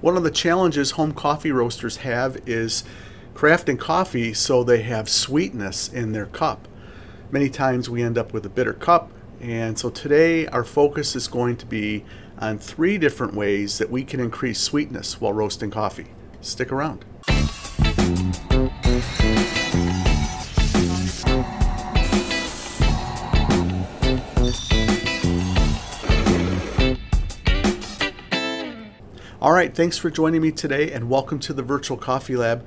One of the challenges home coffee roasters have is crafting coffee so they have sweetness in their cup. Many times we end up with a bitter cup, and so today our focus is going to be on 3 different ways that we can increase sweetness while roasting coffee. Stick around. All right, thanks for joining me today and welcome to the Virtual Coffee Lab.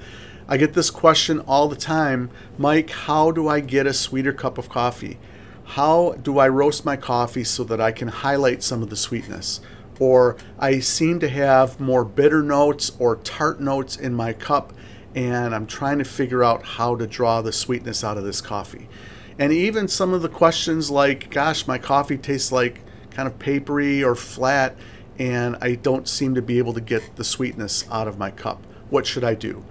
I get this question all the time, Mike, how do I get a sweeter cup of coffee? How do I roast my coffee so that I can highlight some of the sweetness? Or I seem to have more bitter notes or tart notes in my cup and I'm trying to figure out how to draw the sweetness out of this coffee. And even some of the questions like, gosh, my coffee tastes like kind of papery or flat and I don't seem to be able to get the sweetness out of my cup. What should I do?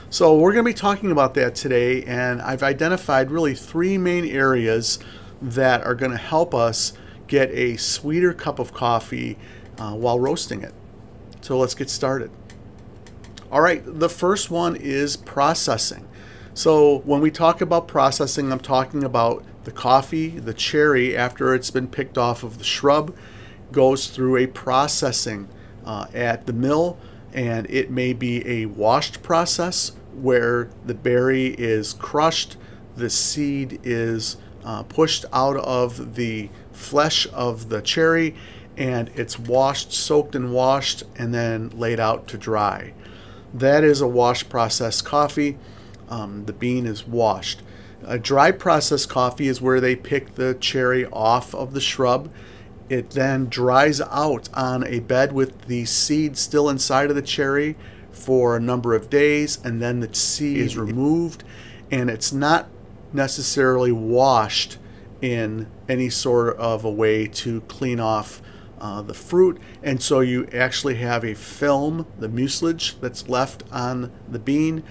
So we're going to be talking about that today, and I've identified really 3 main areas that are going to help us get a sweeter cup of coffee while roasting it. So let's get started. All right, the first one is processing. So when we talk about processing, I'm talking about the coffee, the cherry, after it's been picked off of the shrub, goes through a processing at the mill, and it may be a washed process where the berry is crushed, the seed is pushed out of the flesh of the cherry, and it's washed, soaked and washed, and then laid out to dry. That is a wash process coffee. The bean is washed. A dry process coffee is where they pick the cherry off of the shrub. It then dries out on a bed with the seed still inside of the cherry for a number of days, and then the seed is removed, and it's not necessarily washed in any sort of a way to clean off the fruit, and so you actually have a film, the mucilage that's left on the bean,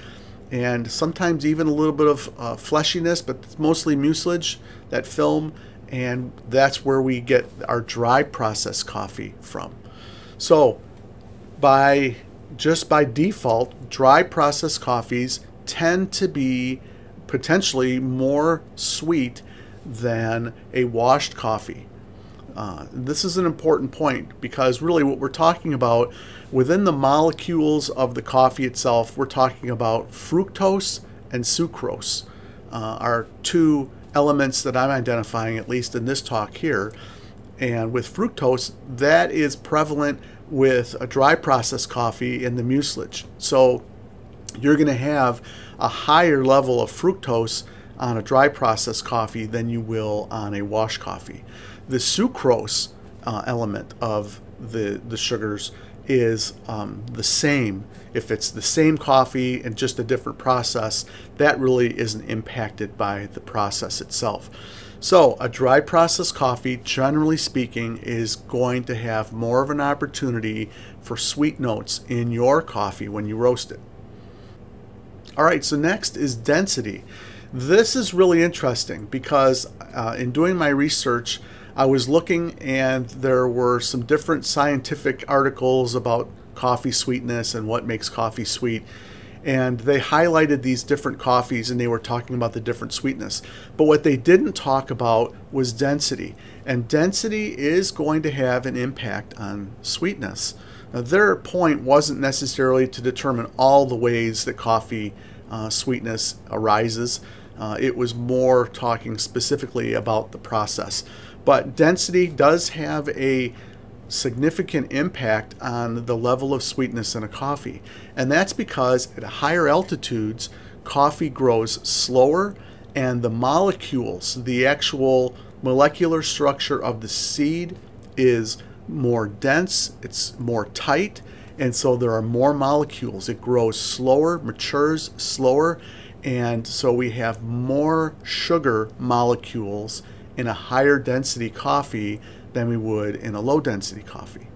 and sometimes even a little bit of fleshiness, but it's mostly mucilage, that film. And that's where we get our dry process coffee from. So just by default, dry process coffees tend to be potentially more sweet than a washed coffee. This is an important point because really what we're talking about within the molecules of the coffee itself, we're talking about fructose and sucrose are 2 elements that I'm identifying, at least in this talk here. And with fructose, that is prevalent with a dry process coffee in the mucilage. So you're going to have a higher level of fructose on a dry process coffee than you will on a wash coffee. The sucrose element of the sugars is the same. If it's the same coffee and just a different process, that really isn't impacted by the process itself. So a dry process coffee, generally speaking, is going to have more of an opportunity for sweet notes in your coffee when you roast it. All right, so next is density. This is really interesting because in doing my research, I was looking and there were some different scientific articles about coffee sweetness and what makes coffee sweet. And they highlighted these different coffees and they were talking about the different sweetness. But what they didn't talk about was density. And density is going to have an impact on sweetness. Now, their point wasn't necessarily to determine all the ways that coffee sweetness arises. It was more talking specifically about the process. But density does have a significant impact on the level of sweetness in a coffee. And that's because at higher altitudes, coffee grows slower and the molecules, the actual molecular structure of the seed is more dense, it's more tight, and so there are more molecules. It grows slower, matures slower, and so we have more sugar molecules in a higher density coffee than we would in a low density coffee.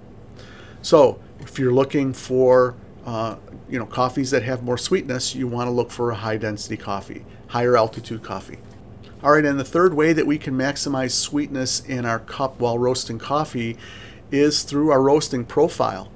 So if you're looking for coffees that have more sweetness, you want to look for a high density coffee, higher altitude coffee. All right, and the third way that we can maximize sweetness in our cup while roasting coffee is through our roasting profile.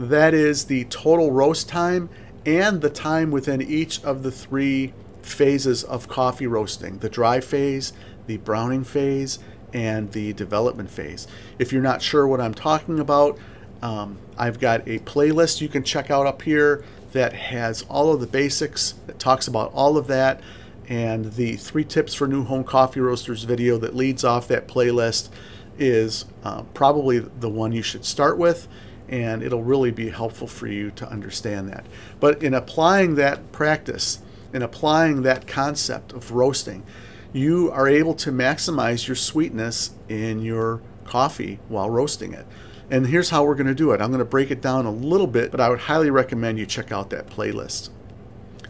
That is the total roast time and the time within each of the 3 phases of coffee roasting: the dry phase, the browning phase, and the development phase. If you're not sure what I'm talking about, I've got a playlist you can check out up here that has all of the basics, that talks about all of that, and the 3 tips for new home coffee roasters video that leads off that playlist is probably the one you should start with, and it'll really be helpful for you to understand that. But in applying that practice, in applying that concept of roasting, you are able to maximize your sweetness in your coffee while roasting it. And here's how we're going to do it. I'm going to break it down a little bit, but I would highly recommend you check out that playlist.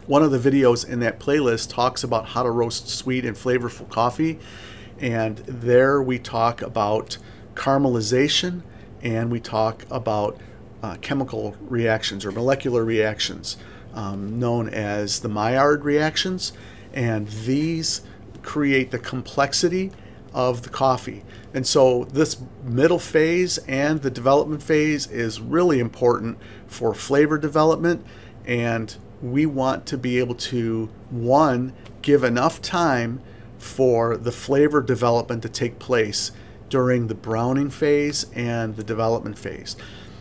One of the videos in that playlist talks about how to roast sweet and flavorful coffee, and there we talk about caramelization, and we talk about chemical reactions or molecular reactions known as the Maillard reactions, and these create the complexity of the coffee. And so this middle phase and the development phase is really important for flavor development, and we want to be able to, one, give enough time for the flavor development to take place during the browning phase and the development phase.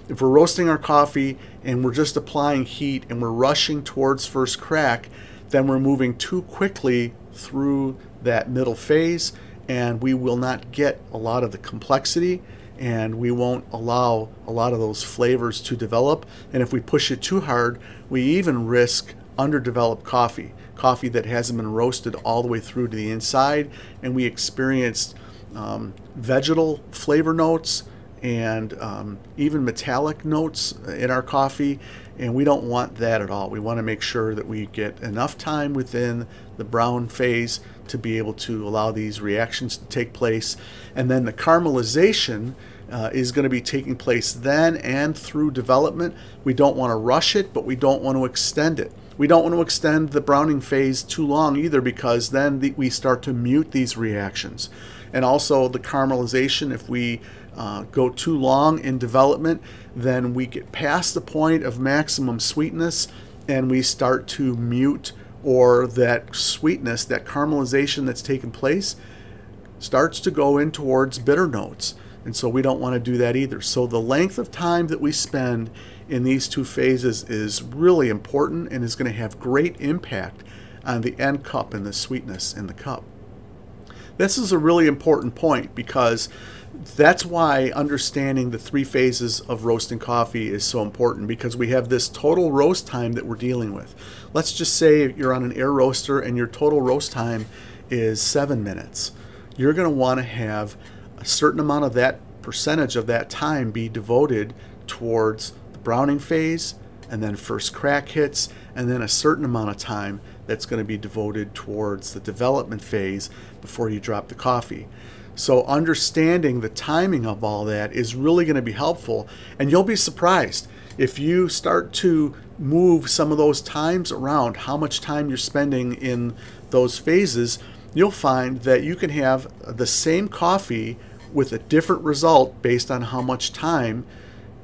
If we're roasting our coffee and we're just applying heat and we're rushing towards first crack, then we're moving too quickly through that middle phase, and we will not get a lot of the complexity, and we won't allow a lot of those flavors to develop. And if we push it too hard, we even risk underdeveloped coffee that hasn't been roasted all the way through to the inside, and we experienced vegetal flavor notes and even metallic notes in our coffee, and we don't want that at all. We want to make sure that we get enough time within the brown phase to be able to allow these reactions to take place. And then the caramelization is going to be taking place then and through development. We don't want to rush it, but we don't want to extend it. We don't want to extend the browning phase too long either, because then we start to mute these reactions. And also the caramelization, if we go too long in development, then we get past the point of maximum sweetness and we start to mute, or that sweetness, that caramelization that's taken place, starts to go in towards bitter notes. And so we don't want to do that either. So the length of time that we spend in these 2 phases is really important and is going to have great impact on the end cup and the sweetness in the cup. This is a really important point, because that's why understanding the 3 phases of roasting coffee is so important, because we have this total roast time that we're dealing with. Let's just say you're on an air roaster and your total roast time is 7 minutes. You're going to want to have a certain amount of that percentage of that time be devoted towards the browning phase, and then first crack hits, and then a certain amount of time that's going to be devoted towards the development phase before you drop the coffee. So understanding the timing of all that is really going to be helpful, and you'll be surprised if you start to move some of those times around, how much time you're spending in those phases. You'll find that you can have the same coffee with a different result based on how much time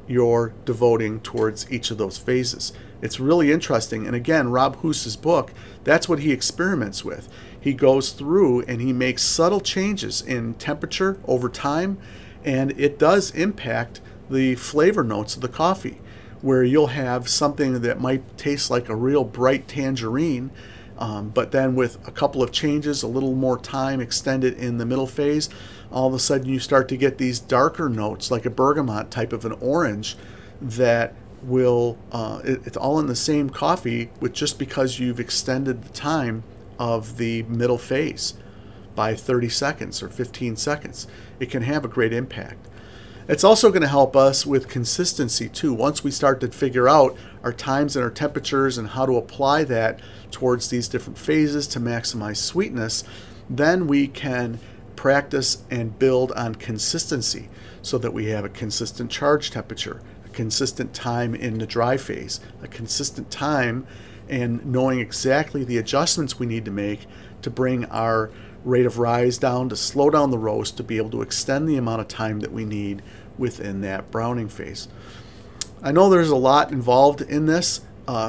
you're devoting towards each of those phases. It's really interesting. And again, Rob Hoos's book, that's what he experiments with. He goes through and he makes subtle changes in temperature over time, and it does impact the flavor notes of the coffee, where you'll have something that might taste like a real bright tangerine, but then with a couple of changes, a little more time extended in the middle phase, all of a sudden you start to get these darker notes, like a bergamot type of an orange, that will, it's all in the same coffee, with just because you've extended the time of the middle phase by 30 seconds or 15 seconds. It can have a great impact. It's also going to help us with consistency too. Once we start to figure out our times and our temperatures and how to apply that towards these different phases to maximize sweetness, then we can practice and build on consistency so that we have a consistent charge temperature, a consistent time in the dry phase, a consistent time, and knowing exactly the adjustments we need to make to bring our rate of rise down, to slow down the roast, to be able to extend the amount of time that we need within that browning phase. I know there's a lot involved in this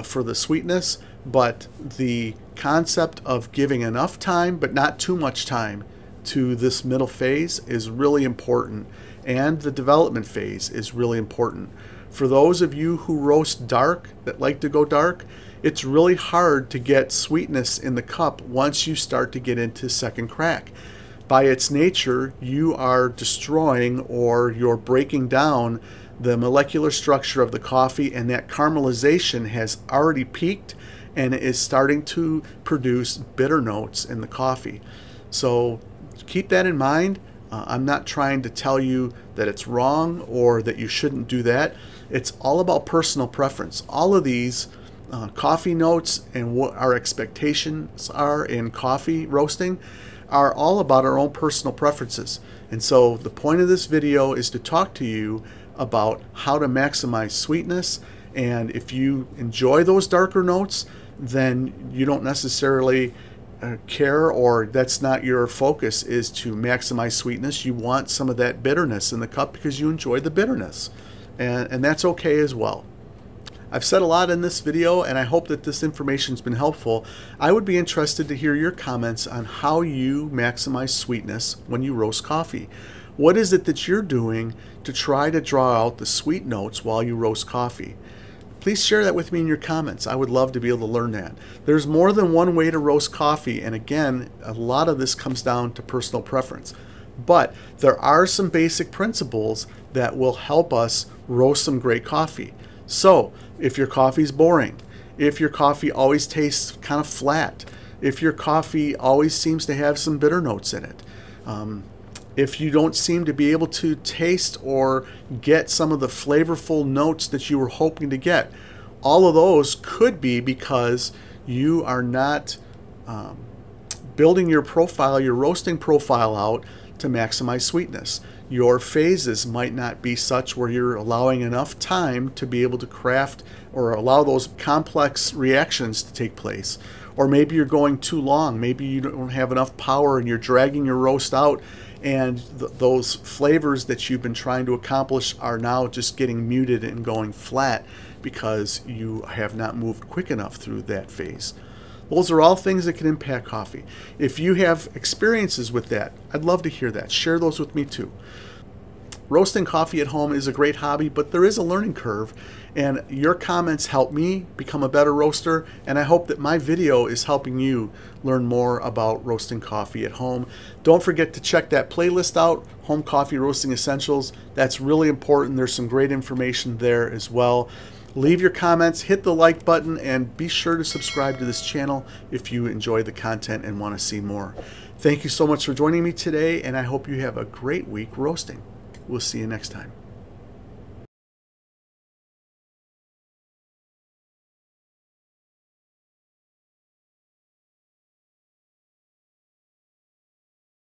for the sweetness, but the concept of giving enough time but not too much time to this middle phase is really important, and the development phase is really important. For those of you who roast dark, that like to go dark, it's really hard to get sweetness in the cup once you start to get into second crack. By its nature, you are destroying or you're breaking down the molecular structure of the coffee, and that caramelization has already peaked and is starting to produce bitter notes in the coffee. So keep that in mind. I'm not trying to tell you that it's wrong or that you shouldn't do that. It's all about personal preference. All of these coffee notes and what our expectations are in coffee roasting are all about our own personal preferences. And so the point of this video is to talk to you about how to maximize sweetness, and if you enjoy those darker notes, then you don't necessarily care, or that's not your focus, is to maximize sweetness. You want some of that bitterness in the cup because you enjoy the bitterness, and that's okay as well. I've said a lot in this video, and I hope that this information's been helpful. I would be interested to hear your comments on how you maximize sweetness when you roast coffee. What is it that you're doing to try to draw out the sweet notes while you roast coffee? Please share that with me in your comments. I would love to be able to learn that. There's more than one way to roast coffee, and again, a lot of this comes down to personal preference. But there are some basic principles that will help us roast some great coffee. So, if your coffee's boring, if your coffee always tastes kind of flat, if your coffee always seems to have some bitter notes in it, if you don't seem to be able to taste or get some of the flavorful notes that you were hoping to get, all of those could be because you are not building your profile, your roasting profile out to maximize sweetness. Your phases might not be such where you're allowing enough time to be able to craft or allow those complex reactions to take place. Or maybe you're going too long. Maybe you don't have enough power and you're dragging your roast out, and those flavors that you've been trying to accomplish are now just getting muted and going flat because you have not moved quick enough through that phase. Those are all things that can impact coffee. If you have experiences with that, I'd love to hear that. Share those with me too. Roasting coffee at home is a great hobby, but there is a learning curve, and your comments help me become a better roaster, and I hope that my video is helping you learn more about roasting coffee at home. Don't forget to check that playlist out, Home Coffee Roasting Essentials. That's really important. There's some great information there as well. Leave your comments, hit the like button, and be sure to subscribe to this channel if you enjoy the content and want to see more. Thank you so much for joining me today, and I hope you have a great week roasting. We'll see you next time.